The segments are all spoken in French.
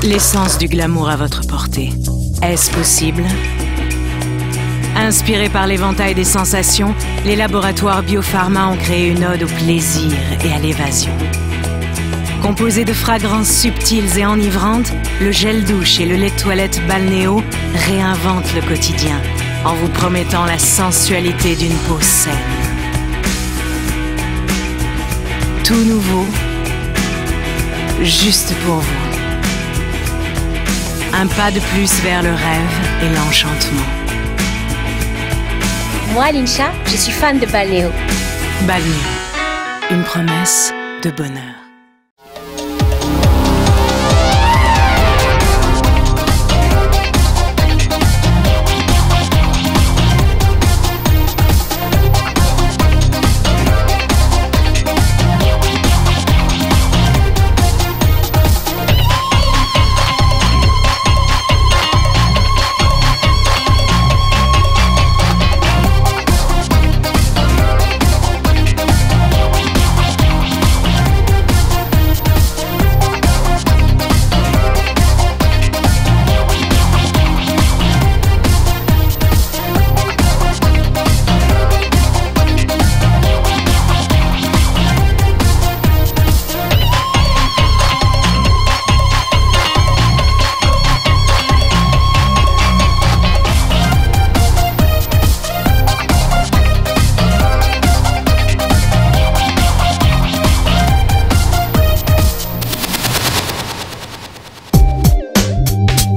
L'essence du glamour à votre portée. Est-ce possible? Inspirés par l'éventail des sensations, les laboratoires Biopharma ont créé une ode au plaisir et à l'évasion. Composé de fragrances subtiles et enivrantes, le gel douche et le lait de toilette Balnéo réinventent le quotidien en vous promettant la sensualité d'une peau saine. Tout nouveau, juste pour vous. Un pas de plus vers le rêve et l'enchantement. Moi, Linsha, je suis fan de Balnéo. Balnéo, une promesse de bonheur.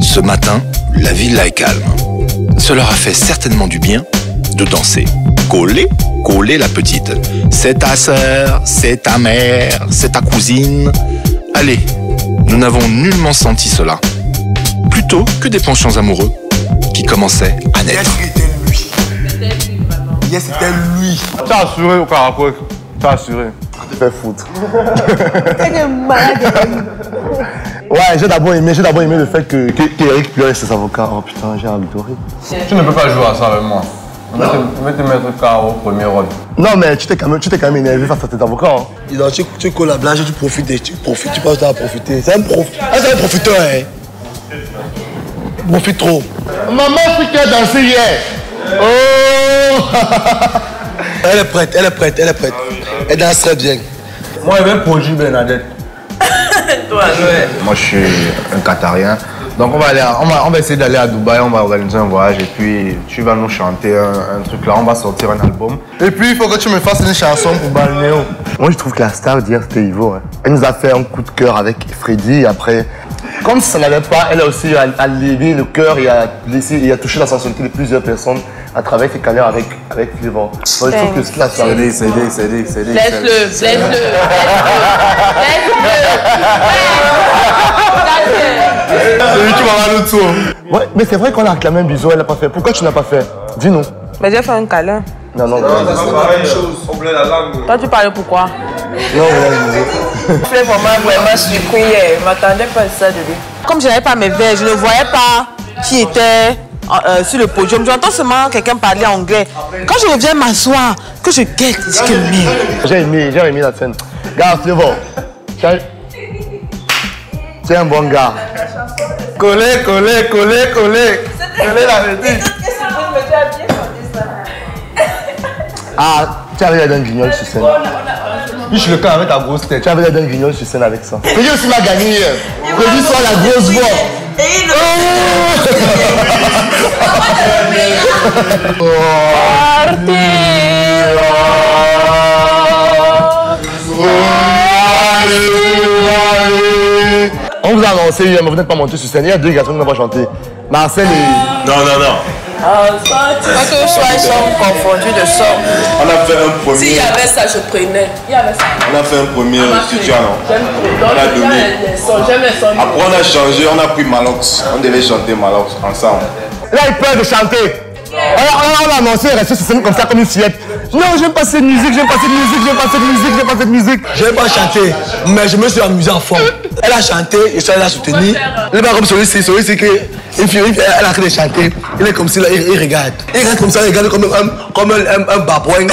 Ce matin, la villa est calme. Cela leur a fait certainement du bien de danser. Coller, coller la petite. C'est ta sœur, c'est ta mère, c'est ta cousine. Allez, nous n'avons nullement senti cela. Plutôt que des penchants amoureux qui commençaient à naître. Yes, c'était lui. T'as assuré au caracol. T'as assuré. Tu fais foutre. T'es malade. Ouais, j'ai d'abord aimé le fait qu'Eric pleurait ses avocats. Oh putain, j'ai adoré. Tu ne peux pas jouer à ça avec moi. Je vais te mettre KO au premier rôle. Non, mais tu t'es quand même énervé face à tes avocats. Hein. Donc, tu colles la blague, tu profites, tu penses à profiter. C'est un profiteur, hein. Profite trop. Maman qui a dansé hier. Oh. Elle est prête. Elle danse très bien. Moi, je vais produire Bernadette. Toi, ouais. Moi, je suis un Qatarien. Donc, on va essayer d'aller à Dubaï, on va organiser un voyage et puis tu vas nous chanter un truc là, on va sortir un album. Et puis, il faut que tu me fasses une chanson pour Balnéo. Moi, je trouve que la star d'hier, c'était Ivo. Hein. Elle nous a fait un coup de cœur avec Freddy et après. Comme ça n'allait pas, elle a aussi levé le cœur et a touché la sensibilité de plusieurs personnes à travers ses câlins avec Flavor. Je trouve que c'est la soirée. Laisse-le. C'est lui qui m'a mal au tour. Ouais, mais c'est vrai qu'on a réclamé un bisou, elle l'a pas fait. Pourquoi tu n'as pas fait? Dis-nous. Mais j'ai fait un câlin. Non. C'est pas la même chose, on plaît la langue. Toi, tu parlais pourquoi? Non, ouais. Flavor m'a vraiment surpris hier. Je ne m'attendais pas à ça de lui. Comme je n'avais pas mes verres, je ne voyais pas qui était sur le podium. J'entends seulement quelqu'un parler anglais. Quand je reviens m'asseoir, que je guette, je dis que merde. J'ai aimé la scène. Gars, Flavor. C'est un bon gars. Coller la vedette. Ah, tu avais l'air d'un guignol sur scène. Piche le camp avec ta grosse tête. Tu avais l'air d'un guignol sur scène avec ça. Freddy aussi m'a gagné hier. Freddy soit la grosse voix. On vous a annoncé hier, mais vous n'êtes pas monté sur scène. Il y a deux garçons qui n'ont pas chanté. Marcel et... Non. Pas que je sois confondu de sort. On a fait un premier. S'il y avait ça, je prenais. On a fait un premier studio, non? On a donné. J'aime les sons. Après, on a changé, on a pris Malox. On devait chanter Malox ensemble. Là, il peur de chanter. On a annoncé rester sur scène comme ça, comme une fillette. Non, j'aime pas cette musique, j'aime pas cette musique. Je n'ai pas chanté, mais je me suis amusé à fond. Elle a chanté et ça, elle a soutenu. Elle n'est pas comme celui-ci que une fille, elle a arrêté de chanter. Il est comme si là, il regarde. Il regarde comme ça, il regarde comme un babouin.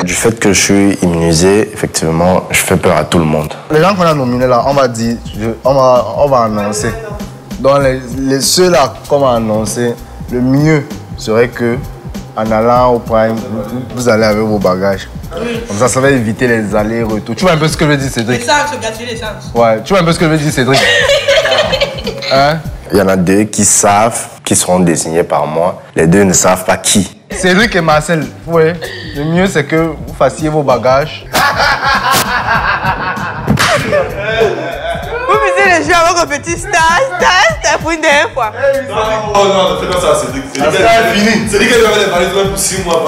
Du fait que je suis immunisé, effectivement, je fais peur à tout le monde. Les gens qu'on a nominés là, on va dire, on va annoncer. Donc ceux là qu'on va annoncer, le mieux serait que en allant au Prime, vous allez avec vos bagages. Comme ça va éviter les allers-retours. Tu vois un peu ce que veut dire Cédric? L'essence, gaspiller l'essence. Ouais, tu vois un peu ce que veut dire Cédric? Hein? Il y en a deux qui savent, qui seront désignés par moi. Les deux ne savent pas qui. Cédric et Marcel, oui. Le mieux c'est que vous fassiez vos bagages. Vous visez les jeux avec un petit star pour une dernière fois. Non, non, fais pas ça, Cédric. Cédric, c'est fini. Cédric, elle devait aller parler pour 6 mois.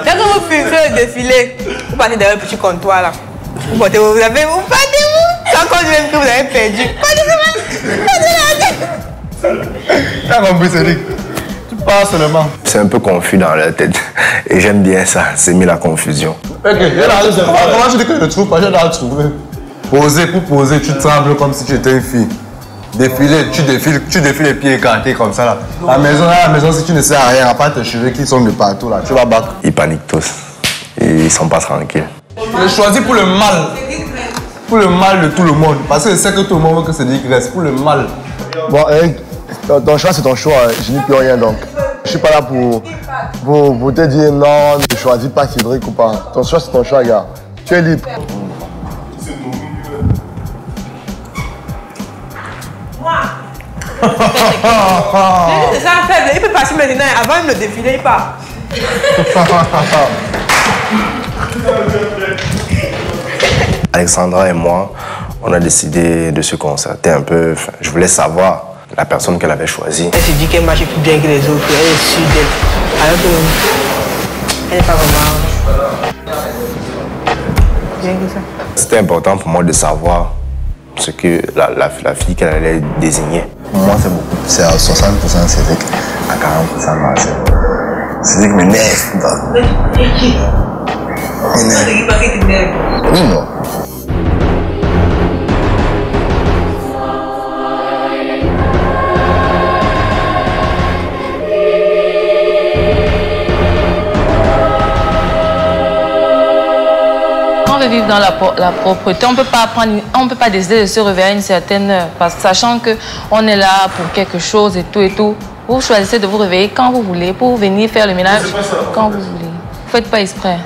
Quand vous filmez le défilé, vous partez dans un petit comptoir là. Vous partez où? Sans qu'on dise que vous avez perdu. T'as compris, Cédric? Tu parles seulement. C'est un peu confus dans la tête. Et j'aime bien ça, c'est mis la confusion. Ok, comment tu dis que je ne trouve pas? J'ai d'aller trouver. Poser pour poser, tu trembles comme si tu étais une fille. Défiler, tu défiles les pieds écartés comme ça là. À la maison, si tu ne sais à rien, à part tes cheveux qui sont de partout là, tu vas battre. Ils paniquent tous. Ils sont pas tranquilles. Je choisis pour le mal. Pour le mal de tout le monde. Parce que je sais que tout le monde veut que Cédric reste. Pour le mal. Bon, ton choix, c'est ton choix. Je n'y peux rien donc. Je suis pas là pour te dire non, ne choisis pas Cédric ou pas. Ton choix, c'est ton choix, gars. Tu es libre. C'est ça faible, il peut passer maintenant. Avant de le défiler, il part. Alexandra et moi, on a décidé de se concerter un peu. Enfin, je voulais savoir la personne qu'elle avait choisie. Elle se dit qu'elle marche plus bien que les autres, elle est sûre d'elle. Alors que elle n'est pas vraiment bien que ça. C'était important pour moi de savoir ce que la fille qu'elle allait désigner. Moi, c'est beaucoup. C'est à 60% Cédric, à 40% Marcel. Cédric m'énerve. Oui, non. On veut vivre dans la propreté. On peut pas décider de se réveiller à une certaine heure, parce que sachant que on est là pour quelque chose et tout. Vous choisissez de vous réveiller quand vous voulez pour venir faire le ménage quand vous voulez. Faites pas exprès.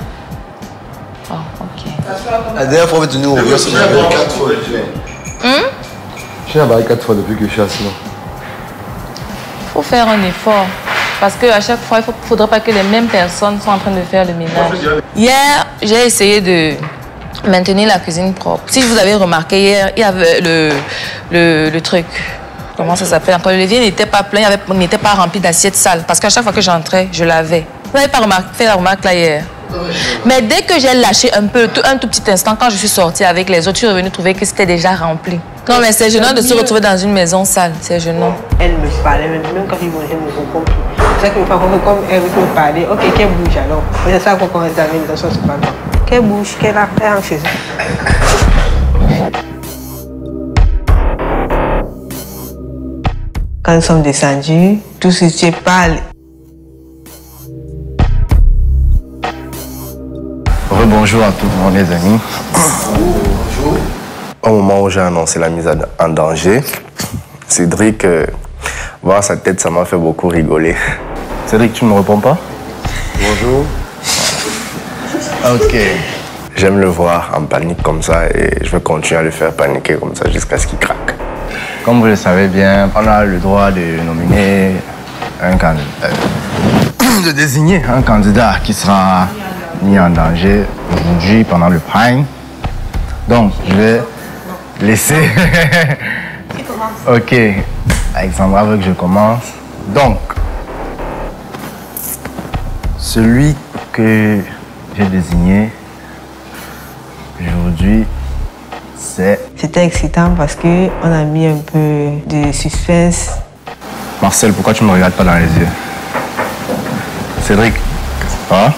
Oh, ok. La dernière fois, vous êtes venu au Rio, c'est 4 fois. Je suis là-bas 4 fois depuis que je suis assis là. Faut faire un effort. Parce qu'à chaque fois, il ne faudrait pas que les mêmes personnes soient en train de faire le ménage. Hier, j'ai essayé de maintenir la cuisine propre. Si vous avez remarqué, hier, il y avait le truc. Comment ça s'appelle? Quand le levier n'était pas plein, il n'était pas rempli d'assiettes sales. Parce qu'à chaque fois que j'entrais, je lavais. Vous n'avez pas fait la remarque là hier? Mais dès que j'ai lâché un peu, un tout petit instant, quand je suis sortie avec les autres, je suis revenue trouver que c'était déjà rempli. Non, mais c'est gênant de se retrouver dans une maison sale. C'est gênant. Elle me parlait, même quand ils vont, elle me comprend plus. C'est ça que comme elle veut me parler, ok, qu'elle bouge alors. C'est ça qu'on commence à dire, dans son c'est pas grave. Qu'elle bouge, qu'elle a fait en chez elle. Quand nous sommes descendus, tout ce qui parle. Bonjour à tous mes amis. Bonjour. Au moment où j'ai annoncé la mise en danger, Cédric, voir sa tête, ça m'a fait beaucoup rigoler. Cédric, tu ne me réponds pas? Bonjour. Ok. J'aime le voir en panique comme ça et je vais continuer à le faire paniquer comme ça jusqu'à ce qu'il craque. Comme vous le savez bien, on a le droit de nominer un candidat, de désigner un candidat qui sera mis en danger aujourd'hui pendant le Prime. Donc, je vais laisser... Ok, Alexandra veut que je commence. Donc, celui que j'ai désigné aujourd'hui, c'est... C'était excitant parce qu'on a mis un peu de suspense. Marcel, pourquoi tu ne me regardes pas dans les yeux? Cédric, ça va?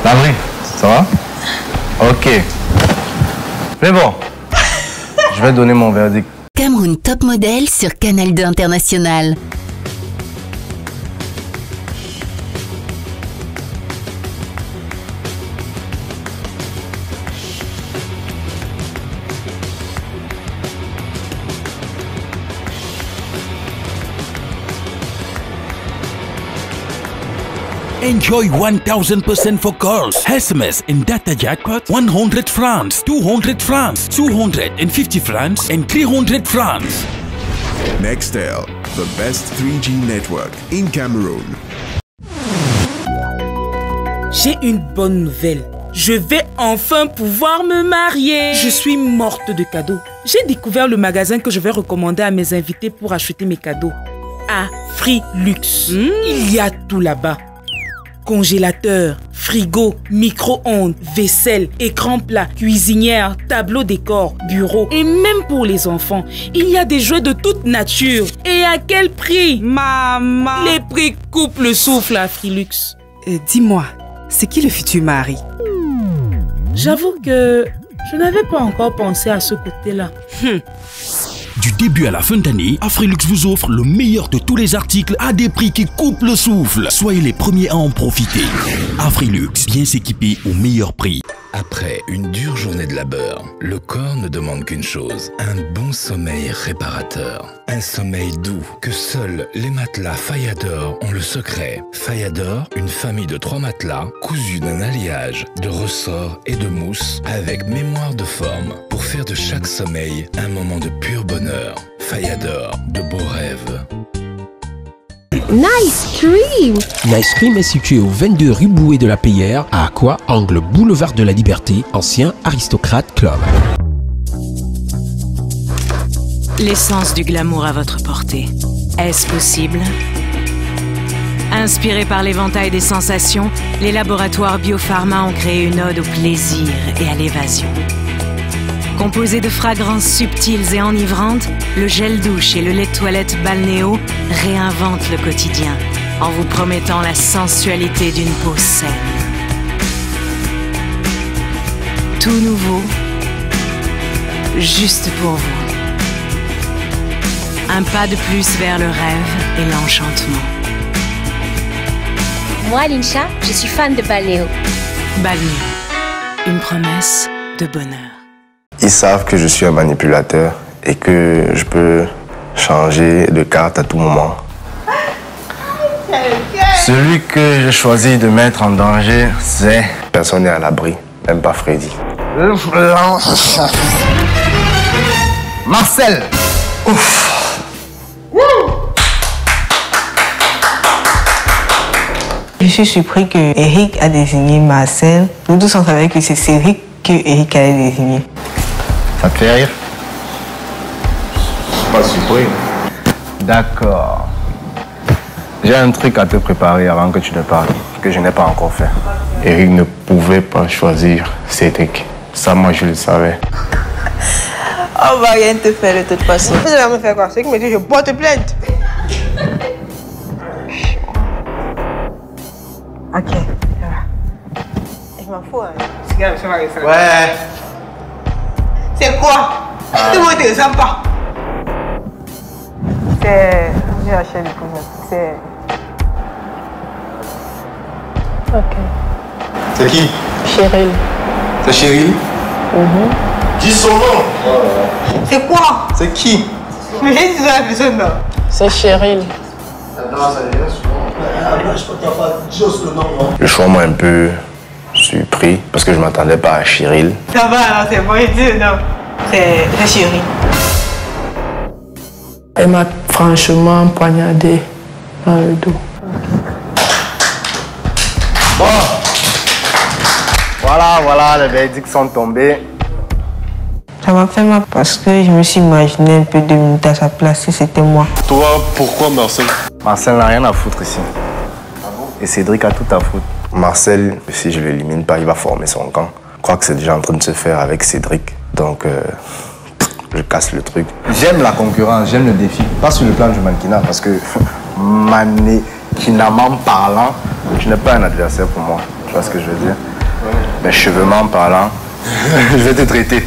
Landry, ça va? Ok. Mais bon, je vais donner mon verdict. Cameroun Top Model sur Canal 2 International. Enjoy 1000% for girls. SMS and data jackpot 100 francs, 200 francs, 250 francs and 300 francs. Nextel, the best 3G network in Cameroon. J'ai une bonne nouvelle. Je vais enfin pouvoir me marier. Je suis morte de cadeaux. J'ai découvert le magasin que je vais recommander à mes invités pour acheter mes cadeaux. Afrilux. Il y a tout là-bas. Congélateur, frigo, micro-ondes, vaisselle, écran plat, cuisinière, tableau décor, bureau et même pour les enfants, il y a des jouets de toute nature. Et à quel prix? Maman! Les prix coupent le souffle à Afrilux. Dis-moi, c'est qui le futur mari? J'avoue que je n'avais pas encore pensé à ce côté-là. Du début à la fin d'année, Afrilux vous offre le meilleur de tous les articles à des prix qui coupent le souffle. Soyez les premiers à en profiter. Afrilux, bien s'équiper au meilleur prix. Après une dure journée de labeur, le corps ne demande qu'une chose, un bon sommeil réparateur. Un sommeil doux que seuls les matelas Fayador ont le secret. Fayador, une famille de 3 matelas cousus d'un alliage de ressorts et de mousse avec mémoire de forme pour faire de chaque sommeil un moment de pur bonheur. Fayador, de beaux rêves. Nice Cream! Nice Cream est situé au 22 rue Bouet de la Payère, à Aqua, angle boulevard de la Liberté, ancien Aristocrate Club. L'essence du glamour à votre portée. Est-ce possible? Inspirés par l'éventail des sensations, les laboratoires Biopharma ont créé une ode au plaisir et à l'évasion. Composé de fragrances subtiles et enivrantes, le gel douche et le lait de toilette Balnéo réinventent le quotidien en vous promettant la sensualité d'une peau saine. Tout nouveau, juste pour vous. Un pas de plus vers le rêve et l'enchantement. Moi, Linsha, je suis fan de Balnéo. Balnéo, une promesse de bonheur. Ils savent que je suis un manipulateur et que je peux changer de carte à tout moment. Celui que j'ai choisi de mettre en danger, c'est... Personne n'est à l'abri, même pas Freddy. Marcel! Ouf. Je suis surpris que Eric a désigné Marcel. Nous tous on savait que c'est Cédric que Eric allait désigner. Ça te fait rire? Je suis pas surpris. D'accord. J'ai un truc à te préparer avant que tu ne parles, que je n'ai pas encore fait. Eric ne pouvait pas choisir Cédric. Ça, moi, je le savais. On va rien te faire de toute façon. Tu vas me faire quoi? C'est que me dit je porte plainte. Ok, ça va. Je m'en fous, hein. Ouais. C'est quoi? Tu ne m'intéresses pas. C'est... J'ai acheté le pouvoir. C'est... Ok. C'est qui? Cheryl. C'est Cheryl? Dis son nom. C'est quoi? C'est qui? Mais j'ai dit la personne là. C'est Cheryl. Le choix m'a un peu surpris parce que je ne m'attendais pas à Cheryl. Ça va, alors c'est bon, je dis non. C'est Cheryl. Elle m'a franchement poignardé dans le dos. Bon. Voilà, les verdicts sont tombés. Ça m'a fait mal parce que je me suis imaginé un peu 2 minutes à sa place si c'était moi. Toi, pourquoi Marcel? Marcel n'a rien à foutre ici. Et Cédric a tout à foutre. Marcel, si je ne l'élimine pas, il va former son camp. Je crois que c'est déjà en train de se faire avec Cédric. Donc, je casse le truc. J'aime la concurrence, j'aime le défi. Pas sur le plan du mannequinat, parce que mannequinament parlant, je n'ai pas un adversaire pour moi. Tu vois ce que je veux dire? Mais cheveuxement parlant, je vais te traiter.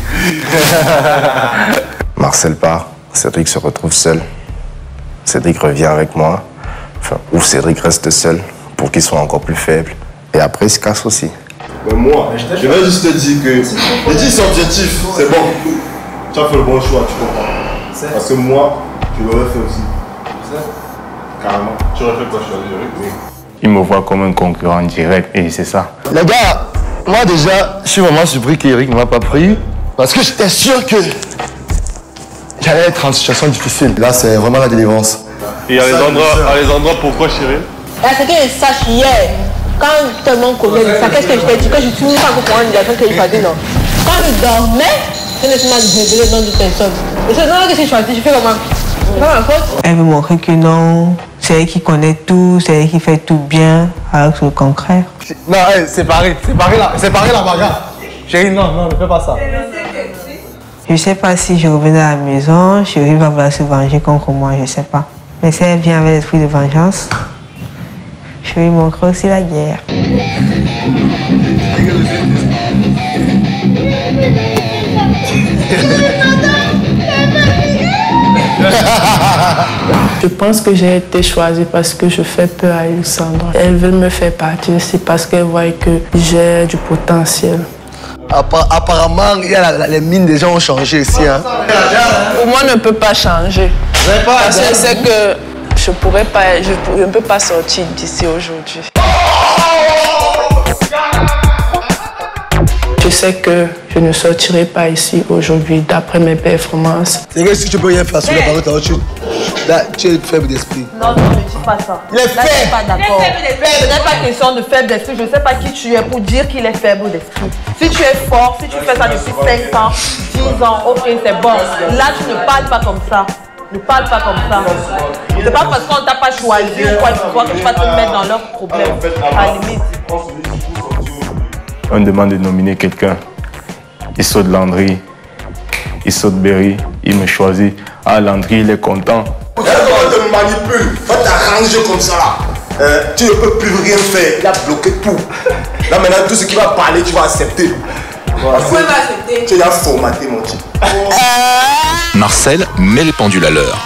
Marcel part, Cédric se retrouve seul. Cédric revient avec moi. Enfin, ou Cédric reste seul pour qu'il soit encore plus faible. Et après, il se casse aussi. Mais moi, je vais juste te dire que les 10 objectifs, c'est bon. Tu as fait le bon choix, tu comprends. Parce que moi, je l'aurais fait aussi. Carrément. Tu aurais fait quoi, Eric? Oui. Il me voit comme un concurrent direct et c'est ça. Les gars, moi déjà, je suis vraiment surpris qu'Eric ne m'a pas pris. Parce que j'étais sûr que j'allais être en situation difficile. Là, c'est vraiment la délivrance. Et à les endroits, pourquoi, chérie? C'est que je sache hier, quand tout le monde connaît ça, qu'est-ce que je t'ai dit? Que je ne suis pas pour une direction qu'il fallait, non. Quand je dormais, je ne suis pas révélé dans d'autres personnes. Et c'est non que j'ai choisi, je fais comment? C'est pas ma faute. Elle veut montrer que non, c'est elle qui connaît tout, c'est elle qui fait tout bien, alors que c'est le concret. Non, hey, c'est pareil la bagarre. Chérie, non, ne fais pas ça. Je ne sais pas si je revenais à la maison, chérie va vouloir se venger contre moi, je ne sais pas. Mais si elle vient avec l'esprit de vengeance, je vais lui montrer aussi la guerre. Je pense que j'ai été choisie parce que je fais peur à Alexandra. Elles veulent me faire partir, c'est parce qu'elles voient que j'ai du potentiel. Apparemment, les mines des gens ont changé ici. Hein. Pour moi, ne peut pas changer. Parce que c'est que je ne peux pas sortir d'ici aujourd'hui. Je sais que je ne sortirai pas ici aujourd'hui d'après mes performances. C'est vrai, si tu peux rien faire sur la parole, tu es faible d'esprit. Non, ne dis pas ça. Il est faible. Là, je ne suis pas d'accord. Ce n'est pas question de faible d'esprit. Je ne sais pas qui tu es pour dire qu'il est faible d'esprit. Si tu es fort, si tu fais ça depuis 5 ans, 10 ans, ok, c'est bon. Là, tu ne parles pas comme ça. Ne parle pas comme ça. C'est pas parce qu'on ne t'a pas choisi ou quoi que tu vas te mettre dans leurs problèmes. À la limite. On demande de nominer quelqu'un. Il saute Landry, il saute Berry, il me choisit. Ah, Landry, il est content. Comment te manipule, va t'arranger comme ça là. Tu ne peux plus rien faire, il a bloqué tout. Là maintenant, tout ce qui va parler, tu vas accepter. Pourquoi il va accepter? Tu as formaté mon type. Marcel met les pendules à l'heure.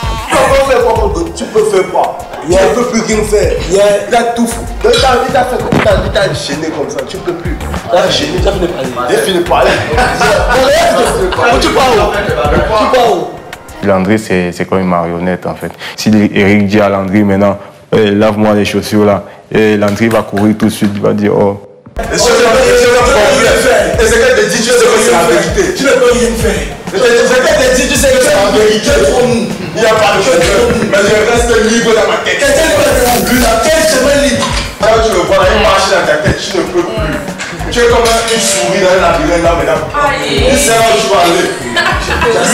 Tu peux faire quoi? Il ne peut plus rien faire. Il a tout. Il t'a gêné comme ça. Tu ne peux plus. Il t'a gêné. Il a fini de parler. Tu pars où? Landry, c'est comme une marionnette en fait. Si Eric dit à Landry maintenant, hey, lave-moi les chaussures là, et Landry va courir tout de suite, il va dire oh. Et c'est qu'elle te dit, tu sais que c'est la vérité. Tu ne peux rien faire. C'est qu'elle te dit, tu sais que c'est la vérité. Il n'y a pas de chose. Mais je reste libre dans ma tête. Quel chemin libre? Quand tu le vois, il marche dans ta tête, tu ne peux plus. Tu es comme une souris dans un labyrinthe là maintenant. Tu sais où tu vas aller.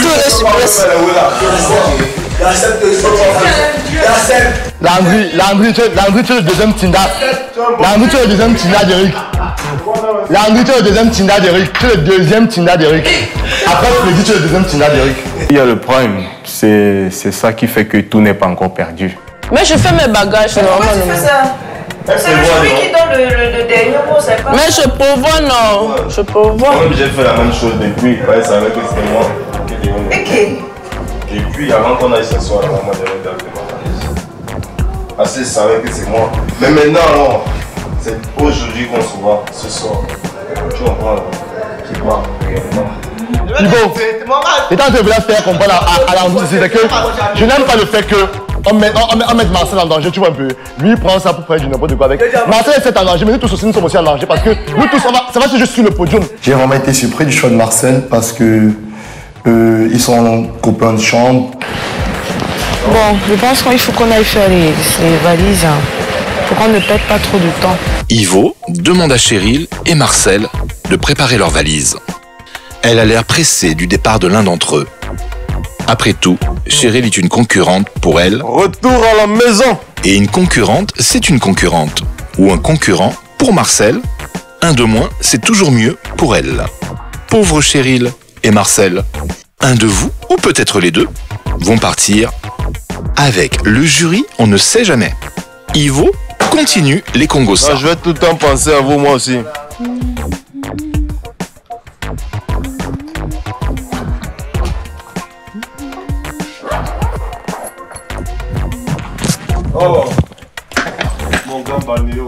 Tout est super. Landry, tu es le deuxième Tinda. Landry, tu es le deuxième Tinda d'Eric. Landry, tu es le deuxième Tinda d'Eric. Tu es le deuxième Tinda d'Eric. Après, Freddy, tu es le deuxième Tinda d'Eric. Il y a le prime, c'est ça qui fait que tout n'est pas encore perdu. Mais je fais mes bagages normalement. Pourquoi tu fais ça? C'est le jury qui donne le dernier mot, c'est pas. Mais je prévois, non. Je prévois. Moi-même, j'ai fait la même chose depuis. Il savait que c'était moi qui étais venu. Ok. Et puis, avant qu'on aille s'asseoir, moi, j'avais gardé ma valise. Parce qu'il savait que c'est moi. Mais maintenant, non. C'est aujourd'hui qu'on se voit, ce soir. Tu comprends? Tu vois? Ivo, étant que je voulais faire comprendre à Landry, c'est que je n'aime pas le fait que on met Marcel en danger, tu vois un peu. Lui, il prend ça pour faire du n'importe quoi avec. Marcel est en danger, mais nous tous aussi, nous sommes aussi en danger parce que nous tous, ça va se jouer sur le podium. J'ai vraiment été surpris du choix de Marcel parce que ils sont copains de chambre. Bon, je pense qu'il faut qu'on aille faire les valises. Faut qu'on ne perde pas trop de temps. Ivo demande à Cheryl et Marcel de préparer leurs valises. Elle a l'air pressée du départ de l'un d'entre eux. Après tout, Cheryl est une concurrente pour elle. Retour à la maison. Et une concurrente, c'est une concurrente. Ou un concurrent pour Marcel. Un de moins, c'est toujours mieux pour elle. Pauvre Cheryl et Marcel, un de vous, ou peut-être les deux, vont partir avec le jury, on ne sait jamais. Ivo continue les Congossa. Je vais tout le temps penser à vous, moi aussi. Oh, mon grand balnéo.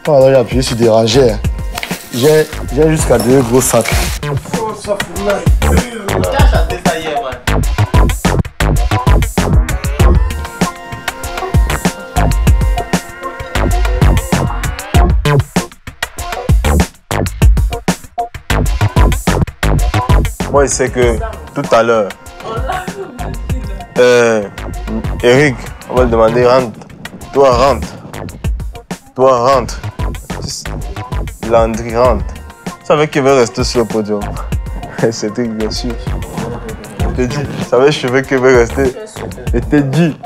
Oh là, j'ai appuyé sur déranger. J'ai jusqu'à 2 gros sacs. Oh, ça fout là. T'as chanté ça hier, man. Moi, je sais que tout à l'heure, Eric, on va le demander, rentre. Toi, rentre. Toi, rentre. Landry, rentre. Je savais qu'il veut rester sur le podium. C'était bien sûr. Je t'ai dit, je savais qu'il veut rester. Je t'ai dit.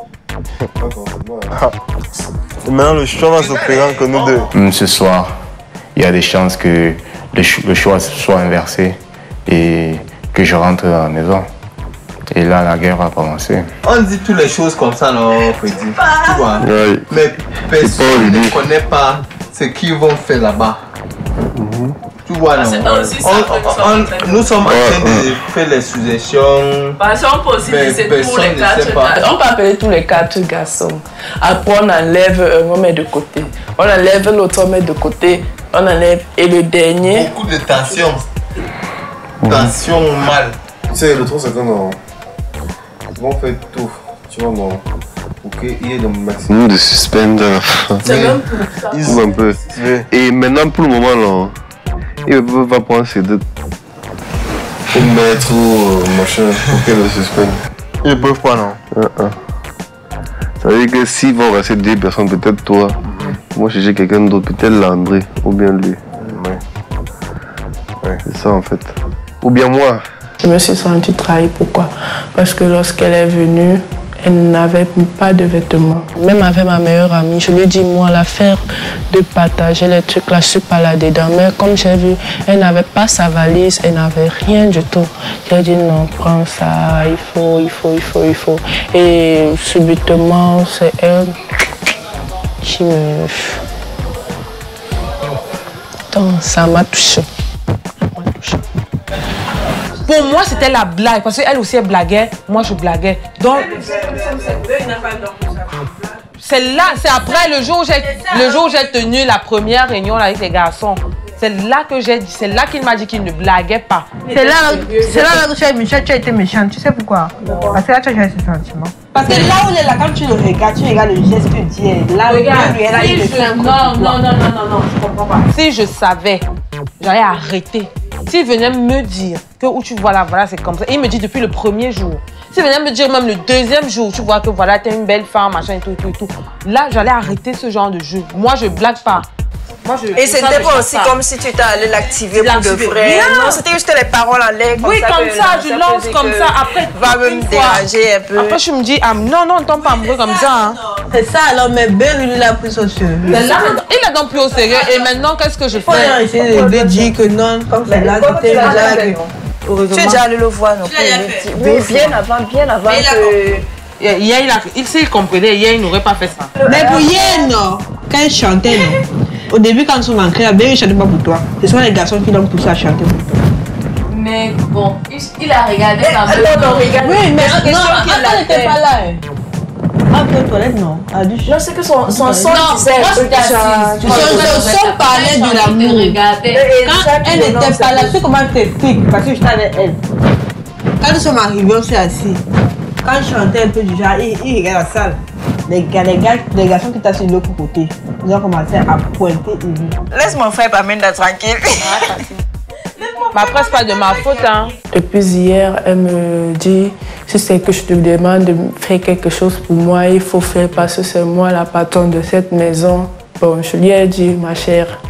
Et maintenant, le choix va s'opérer entre nous deux. Ce soir, il y a des chances que le choix soit inversé et que je rentre à la maison. Et là, la guerre va commencer. On dit toutes les choses comme ça, non, Freddy. Tu vois. Oui. Mais personne ne connaît pas ce qu'ils vont faire là-bas. Tu vois, non. Nous sommes en train de faire les suggestions. On peut aussi laisser tous les 4 garçons. On peut appeler tous les 4 garçons. Après, on enlève un, on met de côté. On enlève l'autre, on met de côté. On enlève. Et le dernier. Beaucoup de tension. Tension mal. Tu sais, le truc, c'est que non. On fait tout, tu vois, non. Pour qu'il y ait le maximum de suspense à la fin. C'est même pour ça. Ils un peu. Et maintenant, pour le moment, là, il ne peut pas prendre ces deux. Pour mettre ou machin, pour qu'il y ait le suspense. Ils ne peuvent pas, non. Ça veut dire que s'ils vont rester 2 personnes, peut-être toi, moi chercher quelqu'un d'autre, peut-être Landry, ou bien lui. Ouais. C'est ça en fait. Ou bien moi. Je me suis sentie trahie. Pourquoi? Parce que lorsqu'elle est venue, elle n'avait pas de vêtements. Même avec ma meilleure amie, je lui ai dit, moi, l'affaire de partager les trucs là, je suis pas là dedans. Mais comme j'ai vu, elle n'avait pas sa valise, elle n'avait rien du tout. J'ai dit, non, prends ça, il faut. Et subitement, c'est elle qui me... Donc, ça m'a touchée. Pour moi, c'était la blague, parce qu'elle aussi, elle blaguait, moi, je blaguais. Donc, c'est là, c'est après le jour où j'ai tenu la première réunion avec les garçons. C'est là que j'ai dit, c'est là qu'il m'a dit qu'il ne blaguait pas. C'est là que tu as été méchante. Tu sais pourquoi? Parce que là, tu as eu ce sentiment. Parce que là où il est là, quand tu le regardes, tu regardes le geste que tu dis. Là, regarde, non, je comprends pas. Si je savais, j'allais arrêter. S'il venait me dire que où tu vois là, voilà, c'est comme ça. Et il me dit depuis le premier jour. S'il venait me dire même le 2e jour, tu vois que voilà, t'es une belle femme, machin et tout. Là, j'allais arrêter ce genre de jeu. Moi, je blague pas. Et c'était pas aussi comme si tu étais allé l'activer pour de vrai. Non, c'était juste les paroles en l'air. Oui, comme ça, je lance comme ça. Après, va me déranger un peu. Après, je me dis, ah non, ne tombe pas amoureux comme ça. C'est ça, alors, mais Ben, il l'a pris au sérieux. Il l'a donc pris au sérieux. Et maintenant, qu'est-ce que je fais? Il a essayé de dire que non, comme c'est là, c'était une blague. Tu es déjà allé le voir, non? Oui, bien avant que... Hier, il comprenait, hier, il n'aurait pas fait ça. Mais pour hier, non, quand il chantait, non. Au début, quand ils sont rentrés, il ne chantait pas pour toi. Ce sont les garçons qui l'ont poussé à chanter pour toi. Mais bon, il a regardé la meuf. Oui, mais elle n'était pas là. Après aux toilettes, non. Non, c'est que son son disait. Son son parlait de l'amour. Quand elle n'était pas là, tu sais comment je t'explique? Parce que j'étais avec elle. Quand nous sommes arrivés, on s'est assis. Quand je chantais un peu du genre, il regarde la salle. Les garçons qui étaient sur l'autre côté, ils ont commencé à pointer. Laisse mon frère Pamenda tranquille. Mais après, c'est pas de ma faute. Hein. Depuis hier, elle me dit, si c'est que je te demande de faire quelque chose pour moi, il faut faire parce que c'est moi la patronne de cette maison. Bon, je lui ai dit, ma chère,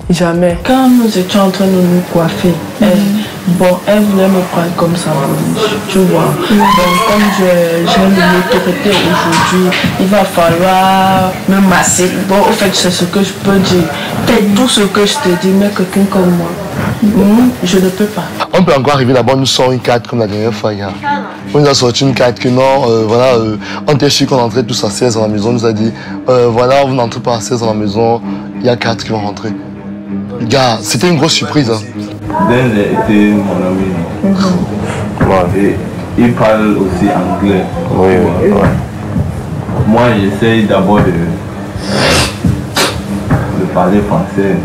jamais. Quand nous étions en train de nous coiffer, elle voulait me prendre comme ça, tu vois. Donc, comme j'ai une autorité aujourd'hui, il va falloir me masser. Bon, au fait, c'est ce que je peux dire. Peut-être tout ce que je te dis, mais quelqu'un comme moi, je ne peux pas. On peut encore arriver là-bas, nous sortons une carte comme la dernière fois. On nous a sorti une carte que non, voilà, on était sûr qu'on entrait tous à 16 dans la maison. On nous a dit, voilà, vous n'entrez pas à 16 dans la maison, il y a 4 qui vont rentrer. Gars, c'était une grosse surprise. Hein. Ben était mon ami. Et il parle aussi anglais. Oui, oui. Moi, j'essaye d'abord de parler français.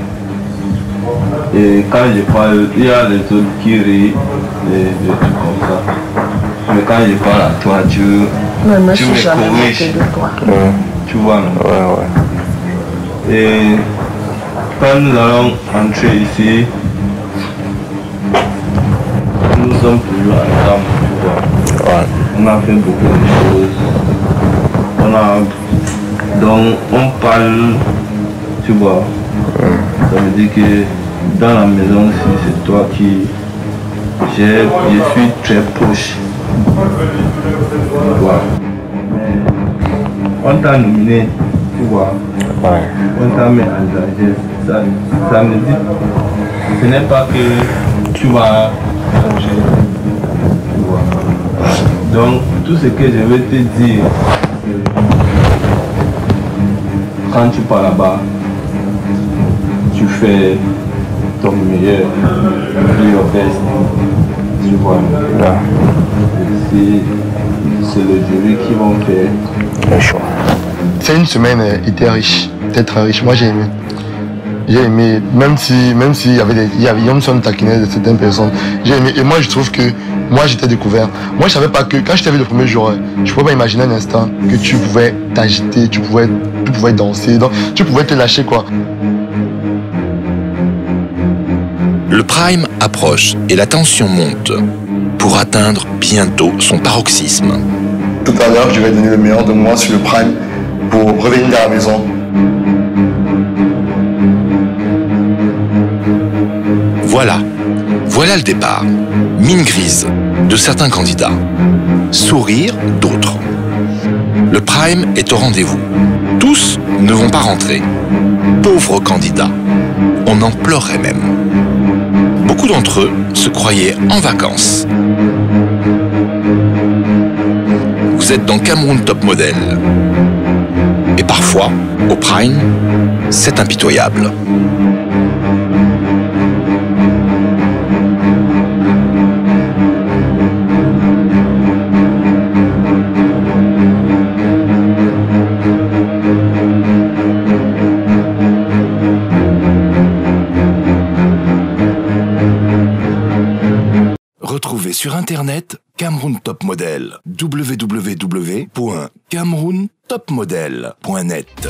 Et quand je parle, il y a les autres qui rient, des trucs comme ça. Mais quand je parle à toi, tu me corriges. Tu vois, non? Et quand nous allons entrer ici, nous sommes toujours ensemble, tu vois. On a fait beaucoup de choses. Donc on parle, tu vois. Ça veut dire que dans la maison aussi, c'est toi qui... Je suis très proche. On t'a nominé, tu vois. On t'a mis en danger. Ça me dit, ce n'est pas que tu vas changer. Tu vois. Donc, tout ce que je vais te dire, quand tu pars là-bas, tu fais ton meilleur, your best. Tu vois. C'est le jury qui vont faire un choix. C'est une semaine hyper riche, très riche. Moi j'ai aimé. J'ai aimé, même s'il y avait Yomson taquinait de certaines personnes. J'ai aimé. Et moi je trouve que moi j'étais découvert. Moi je savais pas que quand je t'ai vu le premier jour, je pouvais pas imaginer un instant que tu pouvais t'agiter, tu pouvais danser, donc, tu pouvais te lâcher quoi. Le prime approche et la tension monte pour atteindre bientôt son paroxysme. Tout à l'heure, je vais donner le meilleur de moi sur le prime pour revenir à la maison. Voilà le départ. Mine grise de certains candidats, sourire d'autres. Le prime est au rendez-vous. Tous ne vont pas rentrer. Pauvres candidats. On en pleurait même. Beaucoup d'entre eux se croyaient en vacances. Vous êtes dans Cameroun Top Model. Et parfois, au prime, c'est impitoyable. Retrouvez sur internet Cameroun Top Model, www.camerountopmodel.net.